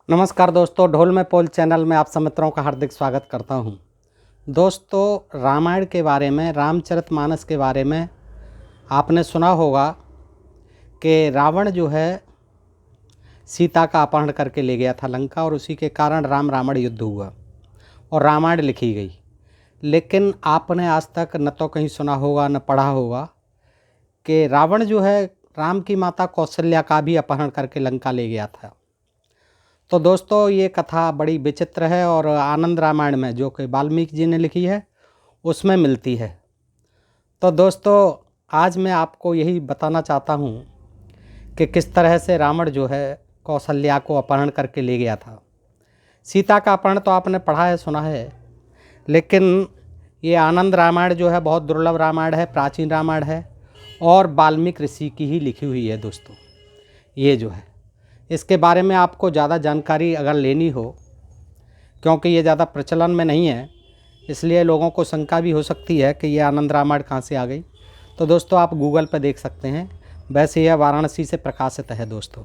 नमस्कार दोस्तों, ढोल में पोल चैनल में आप सब मित्रों का हार्दिक स्वागत करता हूं। दोस्तों, रामायण के बारे में, रामचरितमानस के बारे में आपने सुना होगा कि रावण जो है सीता का अपहरण करके ले गया था लंका और उसी के कारण राम रावण युद्ध हुआ और रामायण लिखी गई। लेकिन आपने आज तक न तो कहीं सुना होगा न पढ़ा होगा कि रावण जो है राम की माता कौशल्या का भी अपहरण करके लंका ले गया था। तो दोस्तों, ये कथा बड़ी विचित्र है और आनंद रामायण में, जो कि वाल्मीकि जी ने लिखी है, उसमें मिलती है। तो दोस्तों, आज मैं आपको यही बताना चाहता हूँ कि किस तरह से रावण जो है कौशल्या को अपहरण करके ले गया था। सीता का अपहरण तो आपने पढ़ा है, सुना है, लेकिन ये आनंद रामायण जो है बहुत दुर्लभ रामायण है, प्राचीन रामायण है और वाल्मीकि ऋषि की ही लिखी हुई है। दोस्तों, ये जो है इसके बारे में आपको ज़्यादा जानकारी अगर लेनी हो, क्योंकि ये ज़्यादा प्रचलन में नहीं है, इसलिए लोगों को शंका भी हो सकती है कि ये आनंद रामायण कहाँ से आ गई। तो दोस्तों, आप गूगल पर देख सकते हैं। वैसे यह वाराणसी से प्रकाशित है दोस्तों।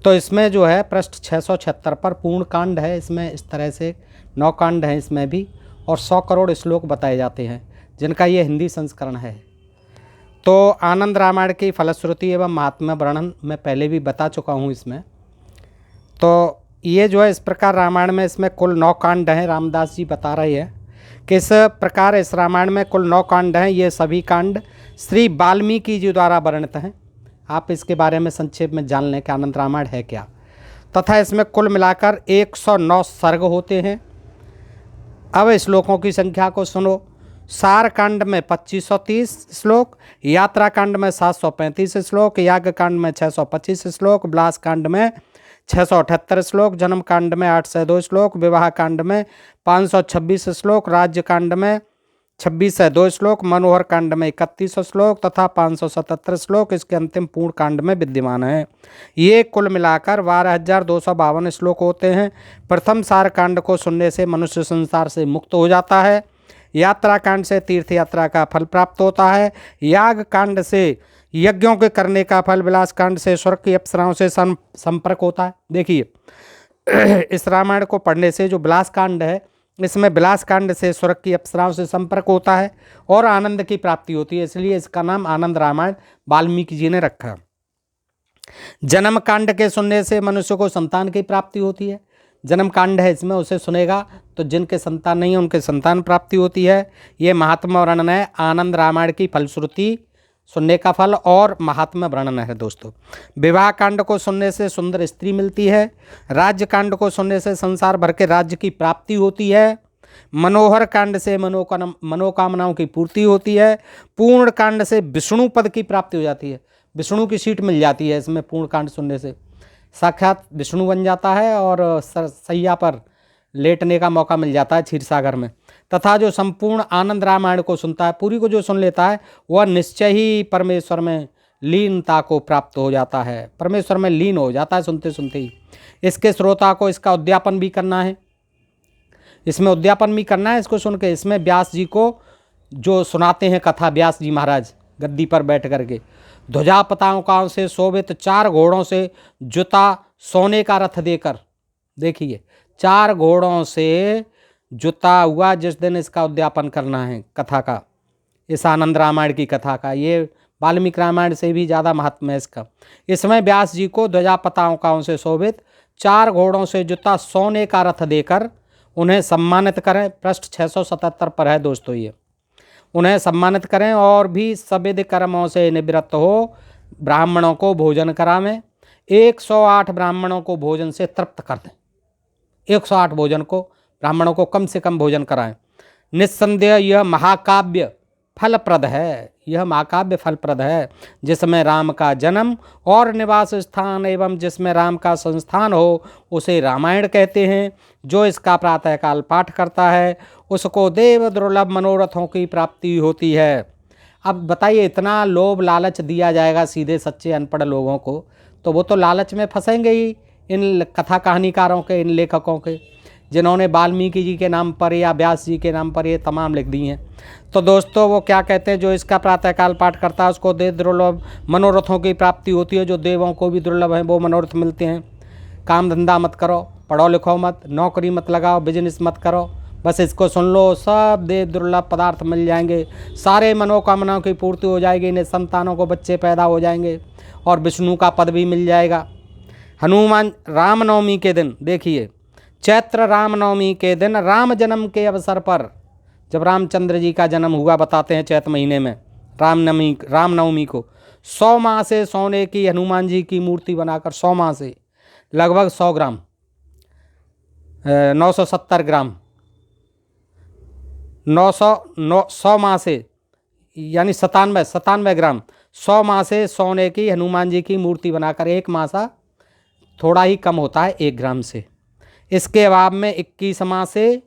तो इसमें जो है पृष्ठ 676 पर पूर्ण कांड है। इसमें इस तरह से 9 कांड हैं इसमें भी, और 100 करोड़ श्लोक बताए जाते हैं, जिनका ये हिंदी संस्करण है। तो आनंद रामायण की फलश्रुति एवं महात्म्य वर्णन मैं पहले भी बता चुका हूँ इसमें। तो ये जो है इस प्रकार रामायण में इसमें कुल 9 कांड हैं। रामदास जी बता रहे हैं कि इस प्रकार इस रामायण में कुल 9 कांड हैं। ये सभी कांड श्री वाल्मीकि जी द्वारा वर्णित हैं। आप इसके बारे में संक्षेप में जान लें कि आनंद रामायण है क्या। तथा इसमें कुल मिलाकर 109 सर्ग होते हैं। अब श्लोकों की संख्या को सुनो। सार कांड में 2530 श्लोक, यात्रा कांड में 735 श्लोक, याग कांड में 625 श्लोक, विलास कांड में 678 श्लोक, जन्म कांड में 802 श्लोक, विवाह कांड में 526 श्लोक, राज्य कांड में 2602 श्लोक, मनोहर कांड में 31 श्लोक तथा 577 श्लोक इसके अंतिम पूर्ण कांड में विद्यमान है। ये कुल मिलाकर 12,252 श्लोक होते हैं। प्रथम सार कांड को सुनने से मनुष्य संसार से मुक्त हो जाता है। यात्रा कांड से तीर्थ यात्रा का फल प्राप्त होता है। याग कांड से यज्ञों के करने का फल, विलास कांड से स्वर्ग की अप्सराओं से संपर्क होता है। देखिए, इस रामायण को पढ़ने से जो विलास कांड है, इसमें विलास कांड से स्वर्ग की अप्सराओं से संपर्क होता है और आनंद की प्राप्ति होती है, इसलिए इसका नाम आनंद रामायण वाल्मीकि जी ने रखा। जन्म कांड के सुनने से मनुष्य को संतान की प्राप्ति होती है। जन्म कांड है इसमें, उसे सुनेगा तो जिनके संतान नहीं है उनके संतान प्राप्ति होती है। ये महात्म्य वर्णन है। आनंद रामायण की फलश्रुति सुनने का फल और महात्म्य वर्णन है दोस्तों। विवाह कांड को सुनने से सुंदर स्त्री मिलती है। राज्य कांड को सुनने से संसार भर के राज्य की प्राप्ति होती है। मनोहर कांड से मनोकामनाओं की पूर्ति होती है। पूर्ण कांड से विष्णु पद की प्राप्ति हो जाती है, विष्णु की सीट मिल जाती है। इसमें पूर्ण कांड सुनने से साक्षात विष्णु बन जाता है और सैया पर लेटने का मौका मिल जाता है क्षीर सागर में। तथा जो संपूर्ण आनंद रामायण को सुनता है, पूरी को जो सुन लेता है, वह निश्चय ही परमेश्वर में लीनता को प्राप्त हो जाता है, परमेश्वर में लीन हो जाता है सुनते सुनते ही। इसके श्रोता को इसका उद्यापन भी करना है, इसमें उद्यापन भी करना है इसको सुन के। इसमें व्यास जी को जो सुनाते हैं कथा, व्यास जी महाराज गद्दी पर बैठ करके, ध्वजा पताकाओं से शोभित 4 घोड़ों से जुता सोने का रथ देकर, देखिए 4 घोड़ों से जुता हुआ जिस दिन इसका उद्यापन करना है कथा का, इस आनंद रामायण की कथा का। ये वाल्मीकि रामायण से भी ज़्यादा महत्व है इसका। इसमें व्यास जी को ध्वजा पताकाओं से शोभित 4 घोड़ों से जुता सोने का रथ देकर उन्हें सम्मानित करें। पृष्ठ 677 पर है दोस्तों। ये उन्हें सम्मानित करें और भी सविध कर्मों से निवृत्त हो ब्राह्मणों को भोजन करावें। 108 ब्राह्मणों को भोजन से तृप्त कर दें। 108 भोजन को ब्राह्मणों को कम से कम भोजन कराएं। निस्संदेह यह महाकाव्य फलप्रद है, यह महाकाव्य फलप्रद है, जिसमें राम का जन्म और निवास स्थान एवं जिसमें राम का संस्थान हो उसे रामायण कहते हैं। जो इसका प्रातःकाल पाठ करता है उसको देव दुर्लभ मनोरथों की प्राप्ति होती है। अब बताइए, इतना लोभ लालच दिया जाएगा सीधे सच्चे अनपढ़ लोगों को, तो वो तो लालच में फंसेंगे ही, इन कथा कहानीकारों के, इन लेखकों के, जिन्होंने वाल्मीकि जी के नाम पर या व्यास जी के नाम पर ये तमाम लिख दी हैं। तो दोस्तों, वो क्या कहते हैं, जो इसका प्रातःकाल पाठ करता है उसको देव दुर्लभ मनोरथों की प्राप्ति होती है। जो देवों को भी दुर्लभ है वो मनोरथ मिलते हैं। काम धंधा मत करो, पढ़ो लिखो मत, नौकरी मत लगाओ, बिजनेस मत करो, बस इसको सुन लो, सब दे दुर्लभ पदार्थ मिल जाएंगे, सारे मनोकामनाओं की पूर्ति हो जाएगी, इन्हें संतानों को बच्चे पैदा हो जाएंगे और विष्णु का पद भी मिल जाएगा। हनुमान रामनवमी के दिन देखिए, चैत्र रामनवमी के दिन राम जन्म के अवसर पर, जब रामचंद्र जी का जन्म हुआ बताते हैं चैत्र महीने में रामनवमी को, 100 माह से सोने की हनुमान जी की मूर्ति बनाकर, 100 माह से लगभग 100 ग्राम 970 ग्राम 100 माह से यानी 97 ग्राम 100 माह से सोने की हनुमान जी की मूर्ति बनाकर, एक माह सा थोड़ा ही कम होता है 1 ग्राम से। इसके अभाव में 21 माह से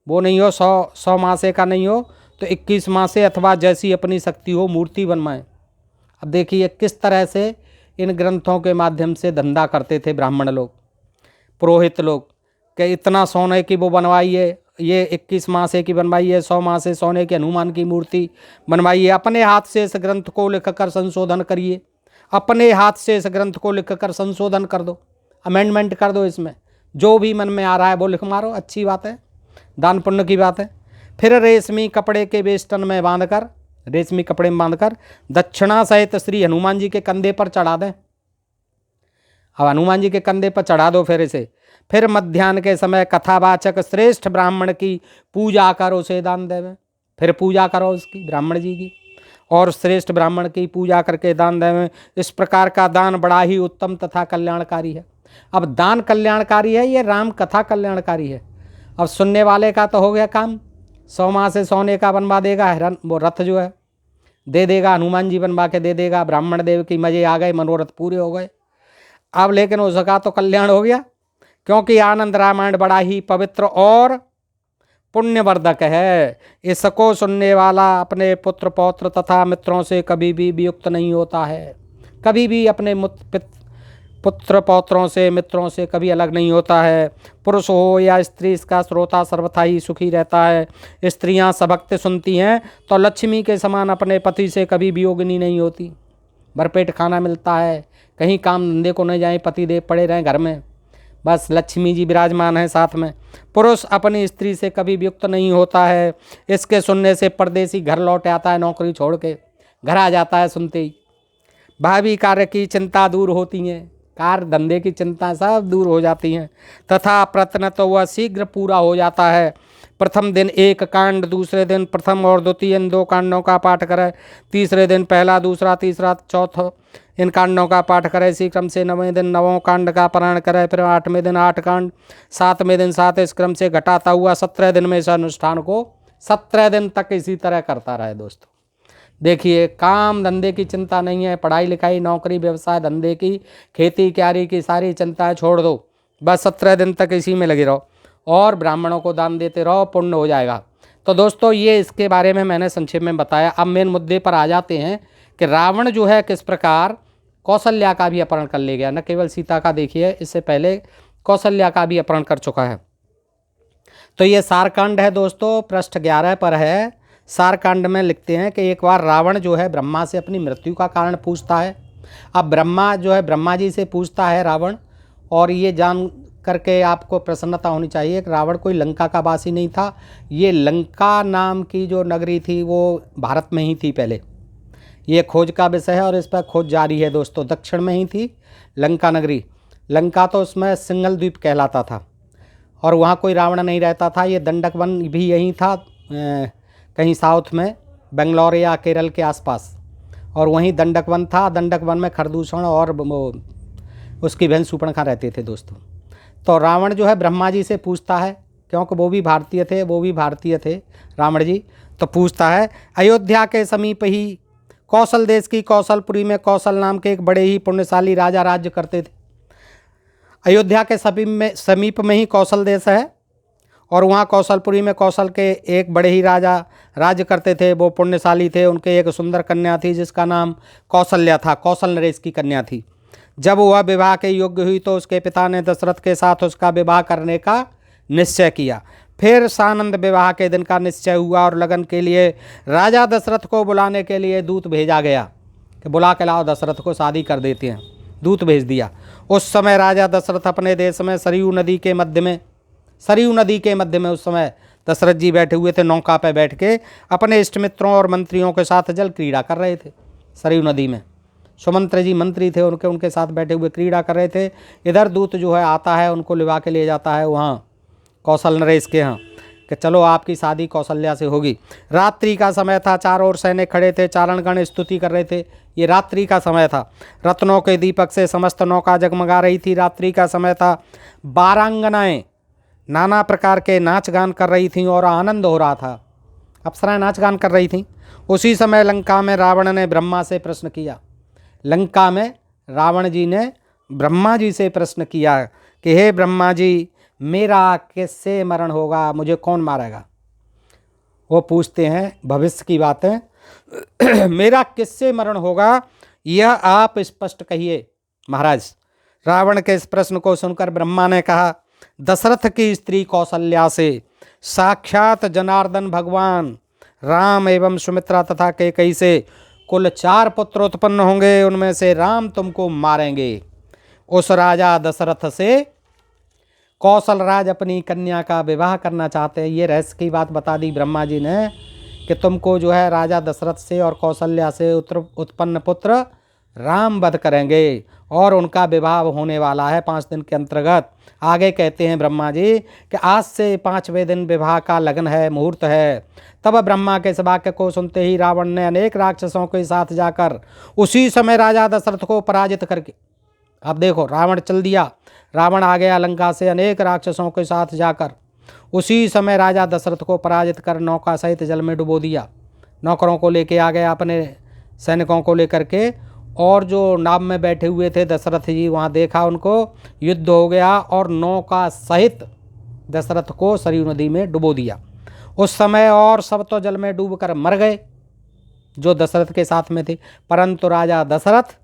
वो नहीं हो, 100 माह से का नहीं हो तो 21 माह से अथवा जैसी अपनी शक्ति हो मूर्ति बनवाएं। अब देखिए किस तरह से इन ग्रंथों के माध्यम से धंधा करते थे ब्राह्मण लोग, पुरोहित लोग, कि इतना सोने की वो बनवाइए, ये 21 माह से की बनवाइए, 100 माह से सोने की हनुमान की मूर्ति बनवाइए, अपने हाथ से इस ग्रंथ को लिखकर संशोधन करिए, अपने हाथ से इस ग्रंथ को लिखकर संशोधन कर दो, अमेंडमेंट कर दो, इसमें जो भी मन में आ रहा है वो लिख मारो, अच्छी बात है, दान पुण्य की बात है। फिर रेशमी कपड़े के वेष्टन में बांधकर, रेशमी कपड़े में बांधकर दक्षिणा सहित श्री हनुमान जी के कंधे पर चढ़ा दें। अब हनुमान जी के कंधे पर चढ़ा दो फिर इसे, फिर मध्याह्न के समय कथावाचक श्रेष्ठ ब्राह्मण की पूजा करो, उसे दान देवें। फिर पूजा करो उसकी, ब्राह्मण जी की, और श्रेष्ठ ब्राह्मण की पूजा करके दान देवें। इस प्रकार का दान बड़ा ही उत्तम तथा कल्याणकारी है। अब दान कल्याणकारी है, ये राम कथा कल्याणकारी है। अब सुनने वाले का तो हो गया काम, 100 माह से सोने का बनवा देगा, हिरन वो रथ जो है दे देगा, हनुमान जी बनवा के दे देगा, ब्राह्मण देव की मजे आ गए, मनोरथ पूरे हो गए। अब लेकिन उसका तो कल्याण हो गया, क्योंकि आनंद रामायण बड़ा ही पवित्र और पुण्यवर्धक है। इसको सुनने वाला अपने पुत्र पौत्र तथा मित्रों से कभी भी वियुक्त नहीं होता है, कभी भी अपने पुत्र पौत्रों से मित्रों से कभी अलग नहीं होता है। पुरुष हो या स्त्री, इसका श्रोता सर्वथा ही सुखी रहता है। स्त्रियां सबकते सुनती हैं तो लक्ष्मी के समान अपने पति से कभी वियोगिनी नहीं होती, भरपेट खाना मिलता है, कहीं काम धंधे को नहीं जाए, पति देव पड़े रहें घर में, बस लक्ष्मी जी विराजमान है साथ में। पुरुष अपनी स्त्री से कभी वियुक्त नहीं होता है। इसके सुनने से परदेसी घर लौट आता है, नौकरी छोड़ के घर आ जाता है सुनते ही। भावी कार्य की चिंता दूर होती हैं, कार्य धंधे की चिंता सब दूर हो जाती हैं, तथा प्रयत्न तो वह शीघ्र पूरा हो जाता है। प्रथम दिन 1 कांड, दूसरे दिन प्रथम और द्वितीय, इन 2 कांडों का पाठ करें। तीसरे दिन पहला, दूसरा, तीसरा, चौथा इन कांडों का पाठ करें। इसी क्रम से 9वें दिन 9वां कांड का पारायण करें। फिर 8वें दिन 8 कांड, 7वें दिन 7, इस क्रम से घटाता हुआ 17 दिन में इस अनुष्ठान को 17 दिन तक इसी तरह करता रहे। दोस्तों देखिए, काम धंधे की चिंता नहीं है, पढ़ाई लिखाई नौकरी व्यवसाय धंधे की खेती क्यारी की सारी चिंताएं छोड़ दो, बस 17 दिन तक इसी में लगे रहो और ब्राह्मणों को दान देते रहो, पुण्य हो जाएगा। तो दोस्तों ये इसके बारे में मैंने संक्षेप में बताया। अब मेन मुद्दे पर आ जाते हैं कि रावण जो है किस प्रकार कौशल्या का भी अपहरण कर ले गया। न केवल सीता का, देखिए इससे पहले कौशल्या का भी अपहरण कर चुका है। तो ये सारकांड है दोस्तों, पृष्ठ 11 पर है। सारकांड में लिखते हैं कि एक बार रावण जो है ब्रह्मा से अपनी मृत्यु का कारण पूछता है। अब ब्रह्मा जो है ब्रह्मा जी से पूछता है रावण, और ये जान करके आपको प्रसन्नता होनी चाहिए कि रावण कोई लंका का वासी नहीं था। ये लंका नाम की जो नगरी थी वो भारत में ही थी पहले, ये खोज का विषय है और इस पर खोज जारी है दोस्तों। दक्षिण में ही थी लंका नगरी। लंका तो उसमें सिंगल द्वीप कहलाता था और वहाँ कोई रावण नहीं रहता था। ये दंडक वन भी यहीं था, कहीं साउथ में, बेंगलोर या केरल के आसपास, और वहीं दंडक वन था। दंडक वन में खरदूषण और उसकी बहन सूर्पणखा रहते थे दोस्तों। तो रावण जो है ब्रह्मा जी से पूछता है, क्योंकि वो भी भारतीय थे रावण जी। तो पूछता है, अयोध्या के समीप ही कौशल देश की कौशलपुरी में कौशल नाम के एक बड़े ही पुण्यशाली राजा राज्य करते थे। अयोध्या के समीप में ही कौशल देश है और वहाँ कौशलपुरी में कौशल के एक बड़े ही राजा राज्य करते थे। वो पुण्यशाली थे, उनके एक सुंदर कन्या थी जिसका नाम कौशल्या था, कौशल नरेश की कन्या थी। जब वह विवाह के योग्य हुई तो उसके पिता ने दशरथ के साथ उसका विवाह करने का निश्चय किया। फिर सानंद विवाह के दिन का निश्चय हुआ और लगन के लिए राजा दशरथ को बुलाने के लिए दूत भेजा गया कि बुला के लाओ, दशरथ को शादी कर देते हैं। दूत भेज दिया। उस समय राजा दशरथ अपने देश में सरयू नदी के मध्य में उस समय दशरथ जी बैठे हुए थे, नौका पर बैठ के अपने इष्ट मित्रों और मंत्रियों के साथ जल क्रीड़ा कर रहे थे। सरयू नदी में सुमंत्र जी मंत्री थे, उनके साथ बैठे हुए क्रीड़ा कर रहे थे। इधर दूत जो है आता है, उनको लिवा के ले जाता है वहाँ कौशल नरेश के यहाँ कि चलो आपकी शादी कौशल्या से होगी। रात्रि का समय था, चारों ओर सैनिक खड़े थे, चारणगण स्तुति कर रहे थे। ये रात्रि का समय था। रत्नों के दीपक से समस्त नौका जगमगा रही थी। रात्रि का समय था। बारांगनाएं नाना प्रकार के नाच गान कर रही थीं और आनंद हो रहा था। अप्सराएं नाच गान कर रही थीं। उसी समय लंका में रावण ने ब्रह्मा से प्रश्न किया। लंका में रावण जी ने ब्रह्मा जी से प्रश्न किया कि हे ब्रह्मा जी, मेरा किससे मरण होगा, मुझे कौन मारेगा। वो पूछते हैं भविष्य की बातें मेरा किससे मरण होगा, यह आप स्पष्ट कहिए महाराज। रावण के इस प्रश्न को सुनकर ब्रह्मा ने कहा, दशरथ की स्त्री कौशल्या से साक्षात जनार्दन भगवान राम एवं सुमित्रा तथा कैकेयी से कुल 4 पुत्र उत्पन्न होंगे। उनमें से राम तुमको मारेंगे। उस राजा दशरथ से कौशल राज अपनी कन्या का विवाह करना चाहते हैं। ये रहस्य की बात बता दी ब्रह्मा जी ने कि तुमको जो है राजा दशरथ से और कौशल्या से उत्पन्न पुत्र राम वध करेंगे और उनका विवाह होने वाला है 5 दिन के अंतर्गत। आगे कहते हैं ब्रह्मा जी कि आज से 5वें दिन विवाह का लगन है, मुहूर्त है। तब ब्रह्मा के इस वाक्य को सुनते ही रावण ने अनेक राक्षसों के साथ जाकर उसी समय राजा दशरथ को पराजित करके, अब देखो रावण चल दिया, रावण आ गया लंका से अनेक राक्षसों के साथ जाकर उसी समय राजा दशरथ को पराजित कर नौका सहित जल में डुबो दिया। नौकरों को लेके आ गया, अपने सैनिकों को लेकर के, और जो नाव में बैठे हुए थे दशरथ जी, वहाँ देखा उनको, युद्ध हो गया और नौका सहित दशरथ को सरयू नदी में डुबो दिया। उस समय और सब तो जल में डूबकर मर गए जो दशरथ के साथ में थे, परंतु राजा दशरथ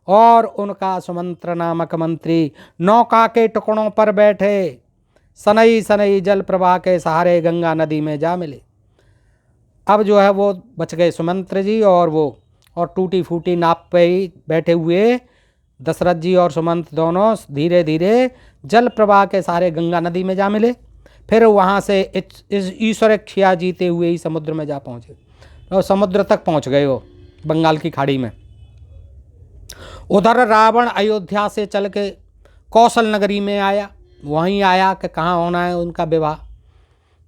और उनका सुमंत्र नामक मंत्री नौका के टुकड़ों पर बैठे सनई सनई जल प्रवाह के सहारे गंगा नदी में जा मिले। अब जो है वो बच गए सुमंत्र जी और टूटी फूटी नाव पे ही बैठे हुए दशरथ जी और सुमंत दोनों धीरे धीरे जल प्रवाह के सहारे गंगा नदी में जा मिले। फिर वहाँ से इस ईश्वरेच्छा जीते हुए ही समुद्र में जा पहुँचे और समुद्र तक पहुँच गए वो बंगाल की खाड़ी में। उधर रावण अयोध्या से चल के कौशल नगरी में आया, वहीं आया कि कहाँ होना है उनका विवाह।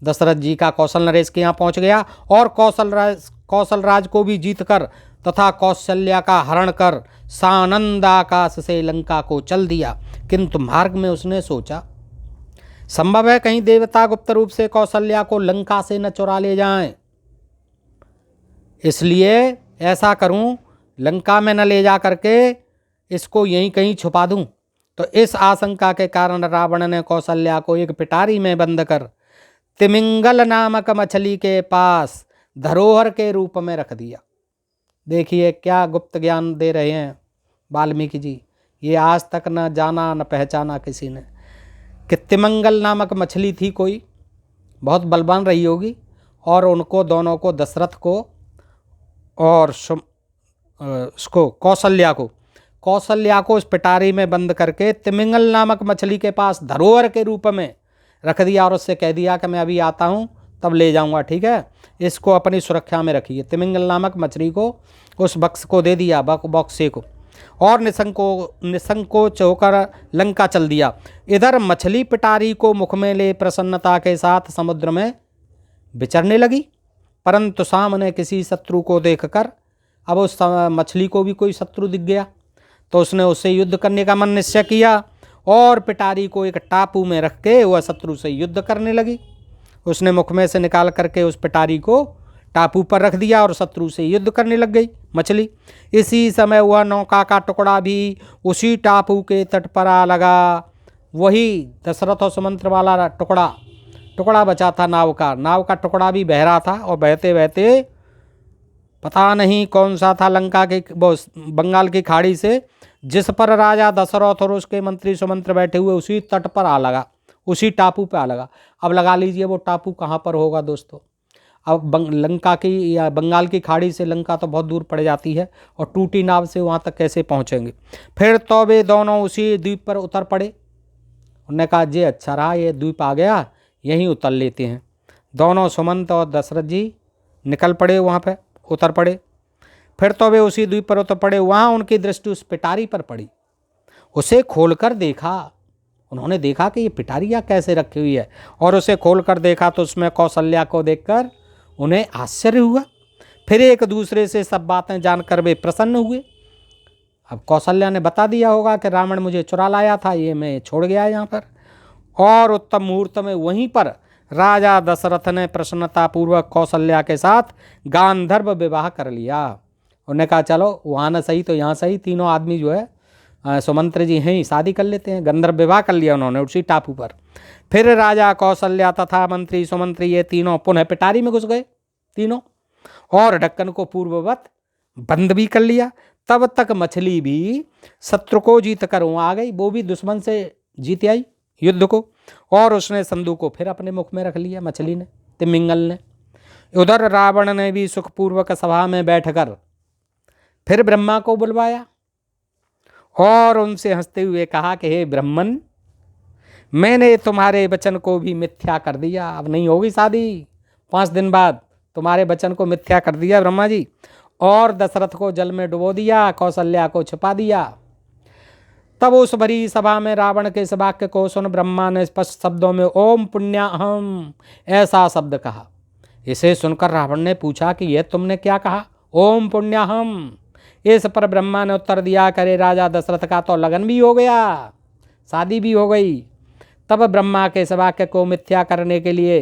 दशरथ जी का कौशल नरेश के यहाँ पहुँच गया और कौशल राज को भी जीत कर तथा कौशल्या का हरण कर सानंद आकाश से लंका को चल दिया। किंतु मार्ग में उसने सोचा, संभव है कहीं देवता गुप्त रूप से कौशल्या को लंका से न चुरा ले जाएं, इसलिए ऐसा करूं, लंका में न ले जा करके इसको यहीं कहीं छुपा दूं। तो इस आशंका के कारण रावण ने कौशल्या को एक पिटारी में बंद कर तिमिंगल नामक मछली के पास धरोहर के रूप में रख दिया। देखिए क्या गुप्त ज्ञान दे रहे हैं वाल्मीकि जी। ये आज तक न जाना न पहचाना किसी ने कि तिमिंगल नामक मछली थी, कोई बहुत बलवान रही होगी, और उनको दोनों को, दशरथ को और उसको कौशल्या को उस पिटारी में बंद करके तिमिंगल नामक मछली के पास धरोहर के रूप में रख दिया और उससे कह दिया कि मैं अभी आता हूँ तब ले जाऊँगा, ठीक है, इसको अपनी सुरक्षा में रखिए। तिमिंगल नामक मछली को उस बक्स को दे दिया, बक्से को, और निसंकोच होकर लंका चल दिया। इधर मछली पिटारी को मुख में ले प्रसन्नता के साथ समुद्र में विचरने लगी, परंतु सामने किसी शत्रु को देखकर अब उस मछली को भी कोई शत्रु दिख गया, तो उसने उससे युद्ध करने का मन निश्चय किया और पिटारी को एक टापू में रख के वह शत्रु से युद्ध करने लगी। उसने मुख में से निकाल करके उस पिटारी को टापू पर रख दिया और शत्रु से युद्ध करने लग गई मछली। इसी समय वह नौका का टुकड़ा भी उसी टापू के तट पर आ लगा। वही दशरथ और सुमंत्र वाला टुकड़ा बचा था नाव का टुकड़ा भी बह रहा था, और बहते बहते पता नहीं कौन सा था लंका के बंगाल की खाड़ी से, जिस पर राजा दशरथ और उसके मंत्री सुमंत्र बैठे हुए उसी तट पर आ लगा, उसी टापू पे आ लगा। अब लगा लीजिए वो टापू कहाँ पर होगा दोस्तों। अब लंका की या बंगाल की खाड़ी से लंका तो बहुत दूर पड़ जाती है, और टूटी नाव से वहाँ तक कैसे पहुँचेंगे। फिर तो वे दोनों उसी द्वीप पर उतर पड़े। उन्होंने कहा जे अच्छा रहा, ये द्वीप आ गया, यहीं उतर लेते हैं। दोनों सुमंत और दशरथ जी निकल पड़े, वहाँ पर उतर पड़े। फिर तो वे उसी द्वीप पर उतर पड़े। वहाँ उनकी दृष्टि उस पिटारी पर पड़ी। उसे खोलकर देखा, उन्होंने देखा कि ये पिटारियाँ कैसे रखी हुई है, और उसे खोलकर देखा तो उसमें कौशल्या को देखकर उन्हें आश्चर्य हुआ। फिर एक दूसरे से सब बातें जानकर वे प्रसन्न हुए। अब कौशल्या ने बता दिया होगा कि रावण मुझे चुरा लाया था, ये मैं छोड़ गया यहाँ पर। और उत्तम मुहूर्त में वहीं पर राजा दशरथ ने प्रसन्नतापूर्वक कौशल्या के साथ गांधर्व विवाह कर लिया। उन्होंने कहा चलो वहाँ न सही तो यहाँ सही, तीनों आदमी जो है सुमंत्र जी हैं ही, शादी कर लेते हैं। गंधर्व विवाह कर लिया उन्होंने उसी टापू पर। फिर राजा कौशल्या तथा मंत्री सुमंत्री ये तीनों पुनः पिटारी में घुस गए तीनों, और ढक्कन को पूर्ववत बंद भी कर लिया। तब तक मछली भी शत्रु को जीत कर वहाँ आ गई, वो भी दुश्मन से जीत आई युद्ध को, और उसने संदूक को फिर अपने मुख में रख लिया, मछली ने, तिमिंगल ने। उधर रावण ने भी सुखपूर्वक सभा में बैठकर फिर ब्रह्मा को बुलवाया और उनसे हंसते हुए कहा कि हे ब्रह्मन, मैंने तुम्हारे वचन को भी मिथ्या कर दिया। अब नहीं होगी शादी, 5 दिन बाद तुम्हारे वचन को मिथ्या कर दिया ब्रह्मा जी, और दशरथ को जल में डुबो दिया, कौशल्या को छिपा दिया। तब उस भरी सभा में रावण के इस वाक्य को सुन ब्रह्मा ने स्पष्ट शब्दों में ओम पुण्याहम ऐसा शब्द कहा। इसे सुनकर रावण ने पूछा कि यह तुमने क्या कहा, ओम पुण्याहम। इस पर ब्रह्मा ने उत्तर दिया, करे राजा दशरथ का तो लगन भी हो गया, शादी भी हो गई। तब ब्रह्मा के इस वाक्य को मिथ्या करने के लिए,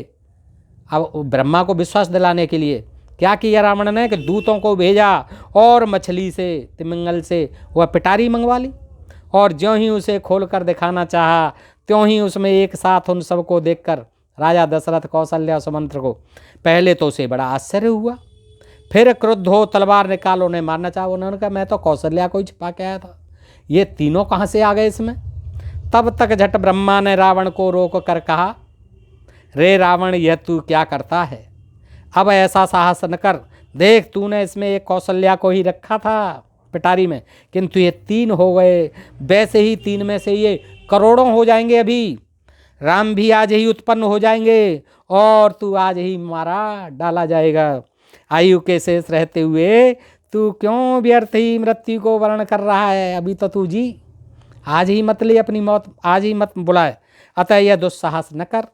अब ब्रह्मा को विश्वास दिलाने के लिए क्या किया रावण ने कि दूतों को भेजा और मछली से, तिमिंगल से वह पिटारी मंगवा ली, और ज्यों ही उसे खोलकर दिखाना चाहा त्यों ही उसमें एक साथ उन सबको देखकर राजा दशरथ, कौशल्या, सुमंत्र को पहले तो उसे बड़ा आश्चर्य हुआ। फिर क्रुद्ध हो तलवार निकाल उन्हें मारना चाहा। उन्होंने कहा मैं तो कौशल्या को ही छिपा के आया था, ये तीनों कहाँ से आ गए इसमें। तब तक झट ब्रह्मा ने रावण को रोक कर कहा, रे रावण, यह तू क्या करता है, अब ऐसा साहस न कर। देख तूने इसमें एक कौशल्या को ही रखा था पिटारी में, किंतु ये 3 हो गए। वैसे ही 3 में से ये करोड़ों हो जाएंगे, अभी राम भी आज ही उत्पन्न हो जाएंगे, और तू आज ही मारा डाला जाएगा। आयु के शेष रहते हुए तू क्यों व्यर्थ ही मृत्यु को वर्ण कर रहा है, अभी तो तू जी, आज ही मत ले अपनी मौत, आज ही मत बुलाए। अतः यह दुस्साहस न कर,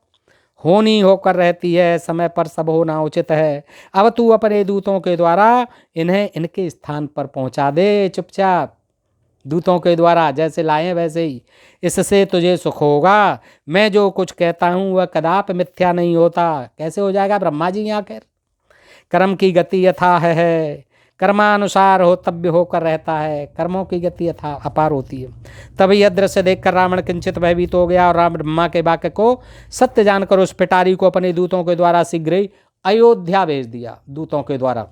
होनी होकर रहती है, समय पर सब होना उचित है। अब तू अपने दूतों के द्वारा इन्हें इनके स्थान पर पहुंचा दे, चुपचाप दूतों के द्वारा जैसे लाए वैसे ही, इससे तुझे सुख होगा। मैं जो कुछ कहता हूँ वह कदापि मिथ्या नहीं होता। कैसे हो जाएगा ब्रह्मा जी आकर, कर्म की गति यथा है, कर्मानुसार होतव्य होकर रहता है, कर्मों की गति यथा अपार होती है। तभी यह दृश्य देखकर रावण किंचित भयभीत हो गया, और राम ब्रह्मा के वाक्य को सत्य जानकर उस पिटारी को अपने दूतों के द्वारा शीघ्र ही अयोध्या भेज दिया। दूतों के द्वारा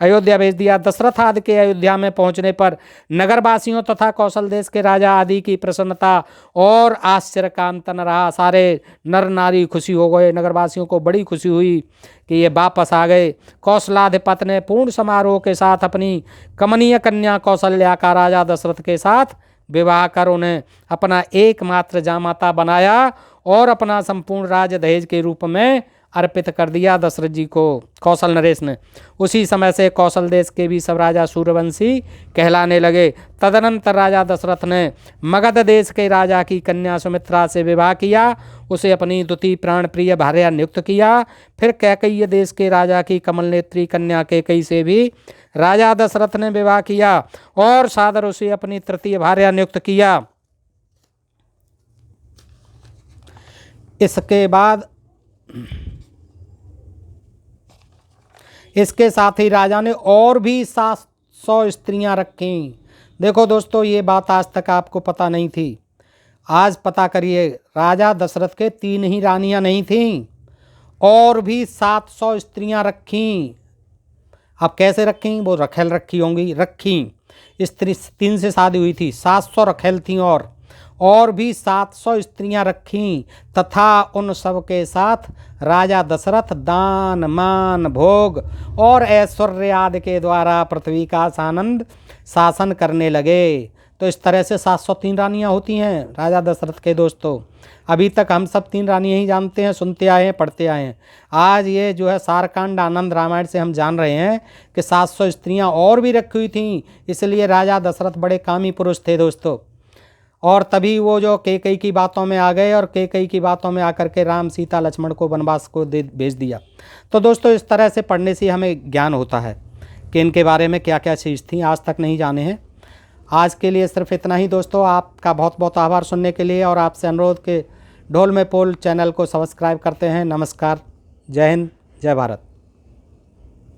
अयोध्या भेज दिया। दशरथ आदि के अयोध्या में पहुंचने पर नगरवासियों तथा कौशल देश के राजा आदि की प्रसन्नता और आश्चर्य का अंत न रहा। सारे नर नारी खुशी हो गए, नगरवासियों को बड़ी खुशी हुई कि ये वापस आ गए। कौशलाधिपति ने पूर्ण समारोह के साथ अपनी कमनीय कन्या कौशल्या का राजा दशरथ के साथ विवाह कर उन्हें अपना एकमात्र जामाता बनाया और अपना संपूर्ण राज दहेज के रूप में अर्पित कर दिया दशरथ जी को, कौशल नरेश ने। उसी समय से कौशल देश के भी सब राजा सूर्यवंशी कहलाने लगे। तदनंतर राजा दशरथ ने मगध देश के राजा की कन्या सुमित्रा से विवाह किया, उसे अपनी द्वितीय प्राण प्रिय भार्या नियुक्त किया। फिर कैकेयी देश के राजा की कमल नेत्री कन्या कैकेयी से भी राजा दशरथ ने विवाह किया और सादर उसे अपनी तृतीय भार्या नियुक्त किया। इसके साथ ही राजा ने और भी 700 स्त्रियां रखीं। देखो दोस्तों, ये बात आज तक आपको पता नहीं थी, आज पता करिए। राजा दशरथ के 3 ही रानियां नहीं थीं, और भी 700 स्त्रियां रखीं। अब कैसे रखीं, वो रखेल रखी होंगी, रखीं। स्त्री 3 से शादी हुई थी, 700 रखेल थीं। और और भी 700 स्त्रियां रखीं, तथा उन सब के साथ राजा दशरथ दान मान भोग और ऐश्वर्य आदि के द्वारा पृथ्वी का सानंद शासन करने लगे। तो इस तरह से 703 रानियां होती हैं राजा दशरथ के। दोस्तों अभी तक हम सब 3 रानियां ही जानते हैं, सुनते आए हैं, पढ़ते आए हैं। आज ये जो है सारकांड आनंद रामायण से हम जान रहे हैं कि 700 स्त्रियां और भी रखी हुई थीं। इसलिए राजा दशरथ बड़े कामी पुरुष थे दोस्तों। और तभी वो जो कैकेयी की बातों में आ गए और कैकेयी की बातों में आकर के राम सीता लक्ष्मण को वनवास को भेज दिया। तो दोस्तों इस तरह से पढ़ने से हमें ज्ञान होता है कि इनके बारे में क्या क्या चीज़ थी, आज तक नहीं जाने हैं। आज के लिए सिर्फ इतना ही दोस्तों। आपका बहुत बहुत आभार सुनने के लिए, और आपसे अनुरोध के ढोल में पोल चैनल को सब्सक्राइब करते हैं। नमस्कार, जय हिंद, जय भारत।